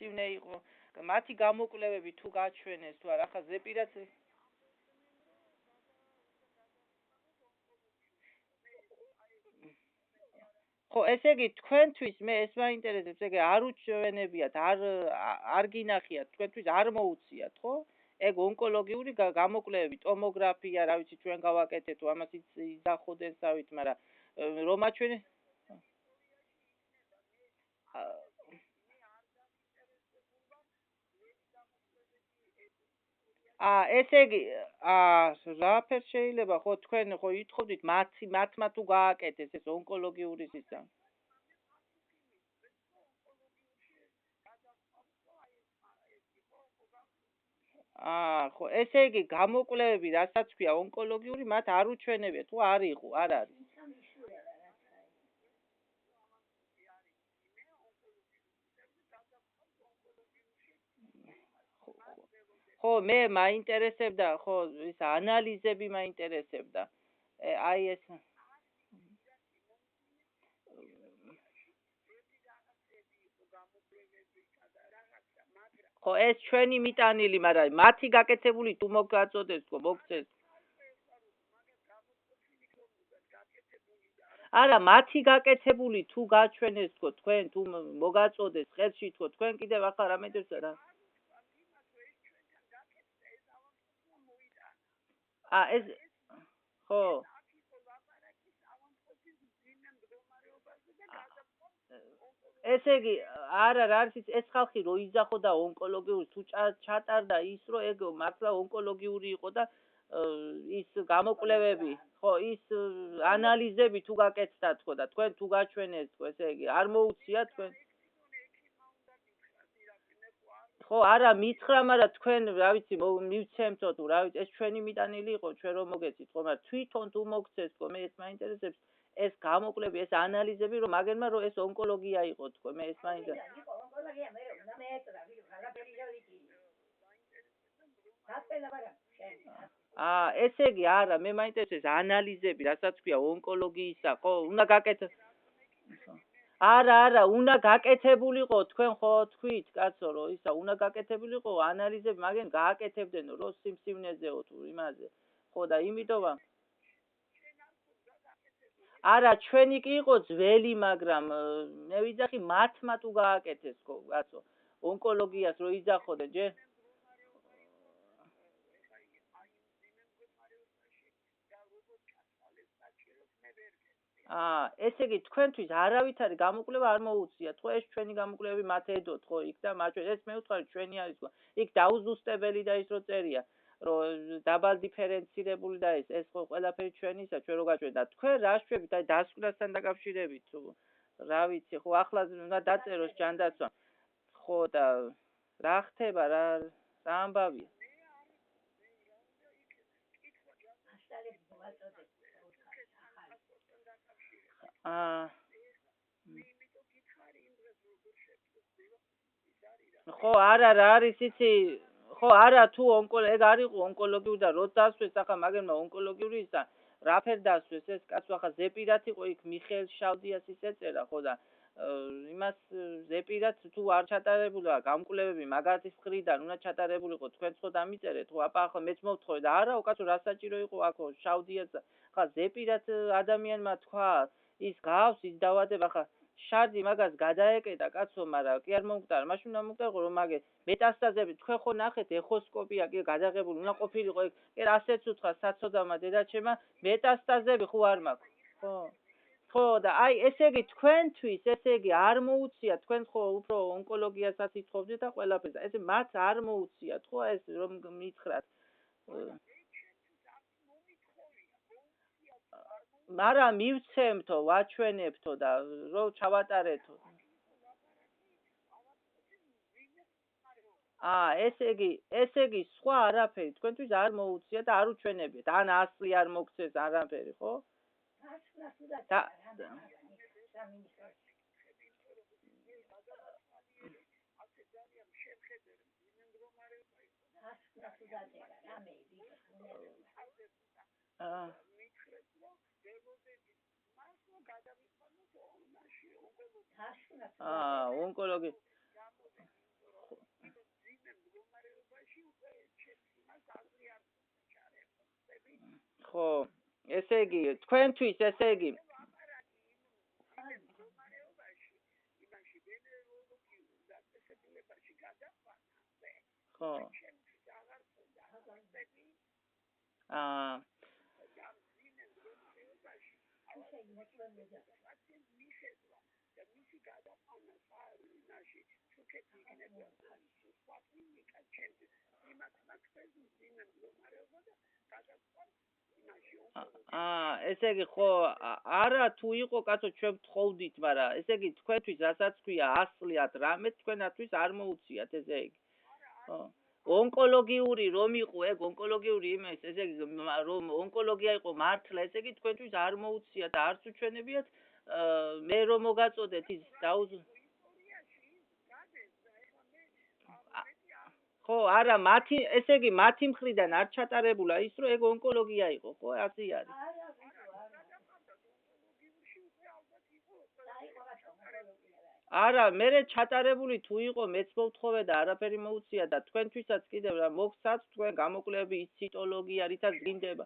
სიმსივნე იყო. მათი გამოკვლევები თუ გაჩვენეს თუ არა, ახლა ზეპირად ხო, ესე იგი თქვენთვის მე ეს მაინტერესებს, ეგ არ უჩვენებიათ, არ გინახიათ, თქვენთვის არ მოუციათ, ხო? ეგ ონკოლოგიური გამოკვლევები, ტომოგრაფია, რა ვიცი, ჩვენ გავაკეთეთ, ამას იზახოდენ სავით, მაგრამ რომ აჩვენე ესე იგი რაფერ შეიძლება ხო თქვენ ხო ითხოვდით მათმა თუ გააკეთეს ეს ონკოლოგიური სისტემა ხო ესე იგი გამოკვლევები რასაც ქვია ონკოლოგიური მათ არ უჩვენებიათ თუ არ იყო არ არის ხო მე მაინტერესებდა ხო ის ანალიზები მაინტერესებდა აი ეს ხო ეს ჩვენი მიტანილი მაგრამ მათი გაკეთებული თუ მოგაწოდეს ხო მოგწეს არა მათი გაკეთებული თუ გაჩვენეს ხო თქვენ თუ მოგაწოდეს ხელში ხო თქვენ კიდევ ახლა რამეთებს რა ეს ხო ესე იგი არა რა არის ეს ხალხი რო იძახოდა ონკოლოგიური თუ ჩატარდა ის რომ ეგ მართლა ონკოლოგიური იყო და ის გამოკვლევები ხო ის ანალიზები თუ გაკეთდათ ხო და თქვენ თუ გაჩვენეს ხო ესე იგი არ მოუციათ თქვენ ხო არა მითხრა მაგრამ თქვენ რა ვიცი მივცემთო თუ რა ვიცი ეს ჩვენი მიტანილი იყო ჩვენ რომ მოგეცით ხო მაგრამ თვითონ თუ მოგცეს ხო მე ეს მაინტერესებს ეს გამოკვლევები ეს ანალიზები რომ მაგერმა რომ ეს ონკოლოგია იყო თქო მე ეს მაინტერესებს ესე იგი არა მე მაინტერესებს ანალიზები რასაც ქვია ონკოლოგიისა ხო უნდა გაკეთო არა უნდა გაკეთებულიყო თქვენ ხო თქვით კაცო რომ ისა უნდა გაკეთებულიყო ანალიზები მაგენ გააკეთებდნო რომ სიმსივნეზეო თუ იმაზე ხო და იმიტომ არა ჩვენი კი იყო ძველი მაგრამ მე ვიძახი მათმა თუ გააკეთეს ხო კაცო ონკოლოგიას რო იძახოდნენ ჯერ ესე იგი თქვენთვის არავითარი გამოკვლევა არ მოუციათ ხო ეს ჩვენი გამოკვლევები მათ ედოთ ხო იქ და მათ ეს მე ვთქვი ჩვენი არის ხო იქ დაუზუსტებელი და ის რო წერია რომ დაბალ დიფერენცირებული და ეს ხო ყველაფერი ჩვენისა ჩვენ რო გაჩვენეთ და თქვენ რა შვებით აი დასკვნასთან დაკავშირებით თუ რა ვიცი ხო ახლა უნდა დაწეროს ჯანდაცვა ხო და რა ხდება რა ამბავია ხო არა რა არის იცი ხო არა თუ ეგ არის ონკოლოგიური და რო დასვეს ახლა მაგერმა ონკოლოგიური ისა რაფერ დასვეს ეს კაცო ახლა ზეპირად იყო იქ მიხეილ შავდიას ის ეწერა ხო და იმას ზეპირად თუ არ ჩატარებულა გამკვლევები მაგათის მხრიდან უნდა ჩატარებულიყო თქვენ ხო დამიწერეთ ხო აპა ახლა მეც მოვთხოვე და არა უკაცო რა საჭირო იყო აქ შავდიას ახლა ზეპირად ადამიანმა თქვა ის გავს ის დავადება ახლა შარდი მაგას გადაეკეტა კაცო მაგრამ კი არ მომკვდარა მაშინ უნდა მომკვდარიყო რომ მაგე მეტასტაზები თქვენ ხო ნახეთ ეხოსკოპია კი გადაღებული უნდა ყოფილიყო კი ასეც უთხრა საწოდამა დედაჩემა მეტასტაზები ხო არ მაქვს ხო ხო და აი ესე იგი თქვენთვის ესე იგი არ მოუციათ თქვენ ხო უფრო ონკოლოგიასაც ითხოვდით და ყველაფერს და ესე მათ არ მოუციათ ხო ეს რომ მითხრათ მაგრამ მივცემთო ვაჩვენებთო და რომ ჩავატარეთო ესე იგი სხვა არაფერი თქვენთვის არ მოუცია და არ უჩვენებიათ ან ასლი არ მოგცეს არაფერი ხო და ონკოლოგი ხო, ესე იგი, თქვენთვის ესე იგი ხო. აა ესე იგი ხო არა თუ იყო კაცო ჩვენ ვთხოვდით, მაგრამ ესე იგი თქვენთვის რასაც ქვია ასლიათ რამე თქვენათვის არ მოუციათ ესე იგი. ხო. ონკოლოგიური რომ იყო ეგ ონკოლოგიური იმის ესე იგი რომ ონკოლოგია იყო მართლა ესე იგი თქვენთვის არ მოუციათ და არც უჩვენებიათ მე რომ მოგაწოდეთ ის ხო არა მათი ესე იგი მათი მხრიდან არ ჩატარებულა ის რომ ეგ ონკოლოგია იყო ხო ასე არის არა მე ჩატარებული თუ იყო მეც მოვთხოვე და არაფერი მოუწია და თქვენთვისაც კიდევ რა მოგცაც თქვენ გამოკვლევები ის ციტოლოგია რითაც გინდება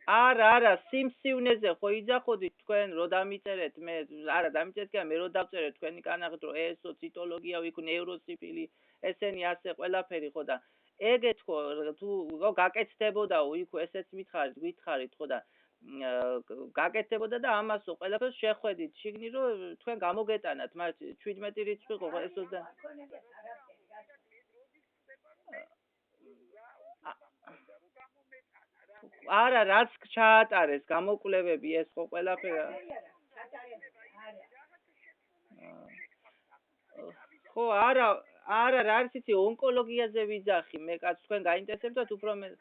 არა სიმსივნეზე ხო იძახოდით თქვენ რო დამიწერეთ მე არა დამიწერეთ კი მე რო დავწერეთ თქვენი კანაღით რომ ესო ციტოლოგია ვიქ ნეიროსიფილი ესენი ასე ყველაფერი ხო და ეგეთ ხო თუ გაკეთდებოდაო იქ ესეც გითხარით ხო და გაკეთდებოდა და ამასო ყველაფერს შეხვედით შიგნი რომ თქვენ გამოგეტანათ მათ 17 რიცხვი ხო ესო და არა რაც ჩაატარეს გამოკვლევები ეს ხო ყველაფერი ხო არა რა არის იცი ონკოლოგიაზე ვიძახი მე კაც თქვენ გაინტერესებდათ უფრო მე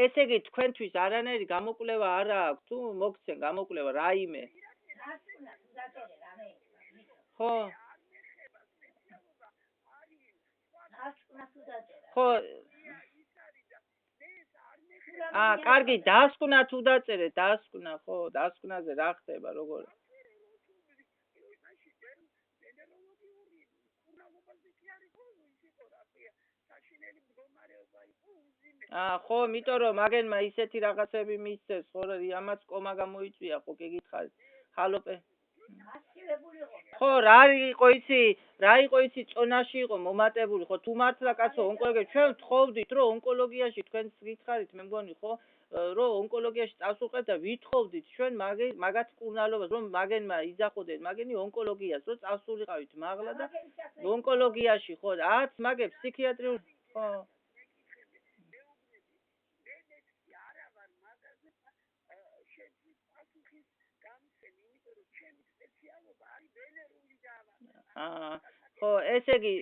ესე იგი თქვენთვის არანაირი გამოკვლევა არა აქვს თუ მოგცენ გამოკვლევა რაიმე ხო ხო კარგი დასკვნა თუ დაწერეთ დასკვნა ხო დასკვნაზე რა ხდება როგორ ხო იმიტომ რომ მაგენმა ისეთი რაღაცები მისცეს ხო ამაც კომა გამოიწვია ხო კი გითხარით ხალოპე ხო რა იყო იცი წონაში იყო მომატებული ხო თუ მართლა კაცო ონკოლოგია ჩვენ ვთხოვდით რომ ონკოლოგიაში თქვენს გითხარით მე მგონი ხო რომ ონკოლოგიაში წავსულყეთ და ვითხოვდით ჩვენ მაგათ კურნალობას რომ მაგენმა იძახოდეთ მაგენი ონკოლოგიას რომ წავსულიყავით მაღლა და ონკოლოგიაში ხო რაც მაგებს ფსიქიატრიული ხო ხო ესე იგი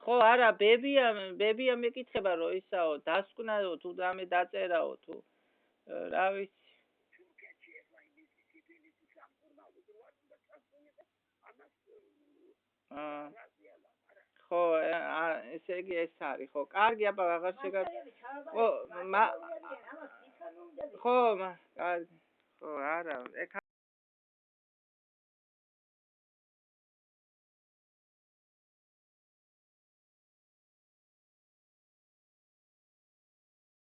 ხო არა ბებია მეკითხება რომ ისაო დასკვნაო თუ დამე დაწერაო თუ რა ვიცი ხო ესე იგი ეს არის ხო კარგი აბა აღარ შეგა ხო კარგი ხო არა